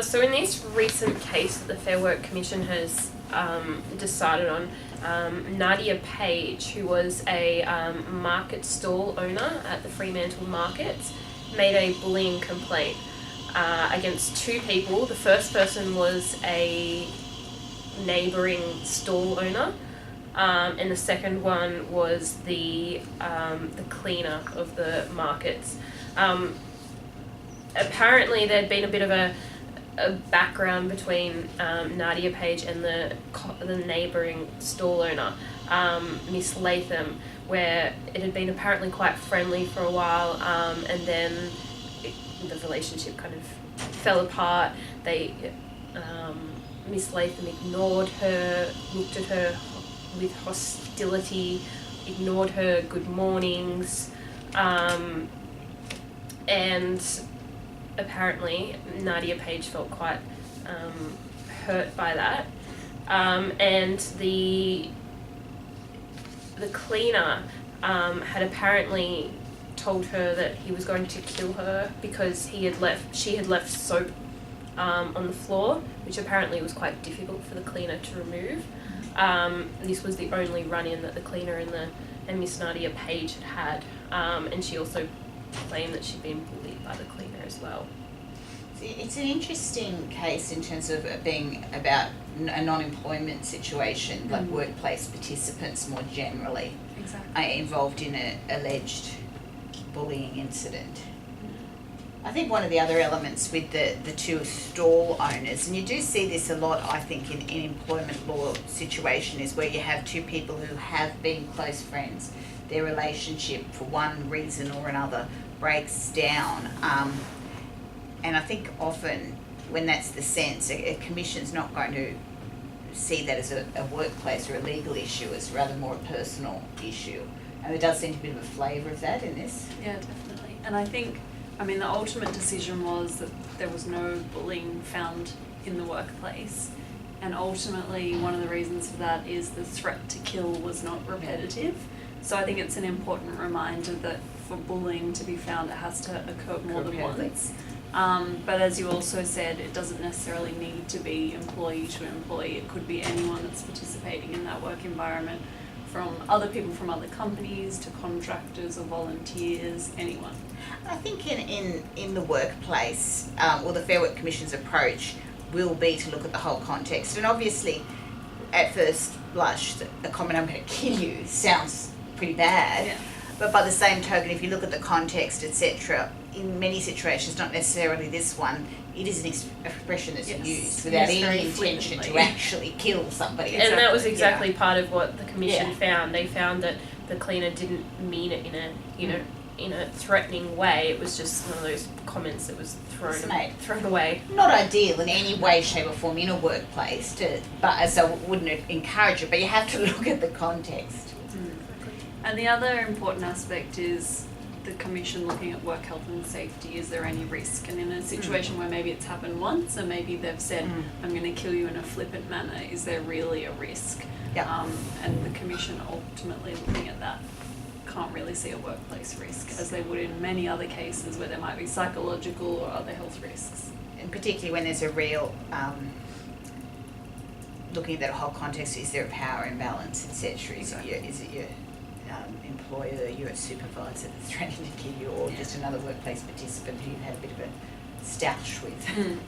So in this recent case that the Fair Work Commission has decided on, Nadia Page, who was a market stall owner at the Fremantle Market, made a bullying complaint against two people. The first person was a neighbouring stall owner, and the second one was the cleaner of the markets. Apparently there'd been a bit of a background between Nadia Page and the neighbouring stall owner, Miss Latham, where it had been apparently quite friendly for a while, and then the relationship kind of fell apart. Miss Latham ignored her, looked at her with hostility, ignored her good mornings, and apparently Nadia Page felt quite hurt by that, and the cleaner had apparently told her that he was going to kill her because she had left soap on the floor, which apparently was quite difficult for the cleaner to remove. This was the only run-in that the cleaner and Miss Nadia Page had, and she also claimed that she'd been bullied by the cleaner as well. It's an interesting case in terms of it being about a non-employment situation, like workplace participants more generally are involved in an alleged bullying incident. I think one of the other elements with the two stall owners, and you do see this a lot, I think, in employment law situation, is where you have two people who have been close friends. Their relationship, for one reason or another, breaks down. And I think often when that's the sense, a commission's not going to see that as a workplace or a legal issue, it's rather more a personal issue. And there does seem to be a bit of a flavour of that in this. Yeah, definitely. And I think, the ultimate decision was that there was no bullying found in the workplace. And ultimately, one of the reasons for that is the threat to kill was not repetitive. So I think it's an important reminder that for bullying to be found, it has to occur more than once. But as you also said, it doesn't necessarily need to be employee to employee. It could be anyone that's participating in that work environment, from other people from other companies to contractors or volunteers, anyone. I think in the workplace, the Fair Work Commission's approach will be to look at the whole context. And obviously, at first blush, the comment "I'm going to kill you" sounds pretty bad. Yeah. But by the same token, if you look at the context, etc., in many situations, not necessarily this one, it is an expression that's used without any intention to actually kill somebody. And that was exactly part of what the commission found. They found that the cleaner didn't mean it in a threatening way. It was just one of those comments that was thrown away. Not ideal in any way, shape or form in a workplace, so I wouldn't encourage it, but you have to look at the context. And the other important aspect is the commission looking at work health and safety. Is there any risk? And in a situation where maybe it's happened once and maybe they've said, I'm going to kill you in a flippant manner, is there really a risk? And the commission ultimately looking at that can't really see a workplace risk, as they would in many other cases where there might be psychological or other health risks. And particularly when there's a real, looking at that whole context, is there a power imbalance, etc.? Is it your employer, your supervisor that's threatening to kill you, or just another workplace participant who you've had a bit of a stoush with?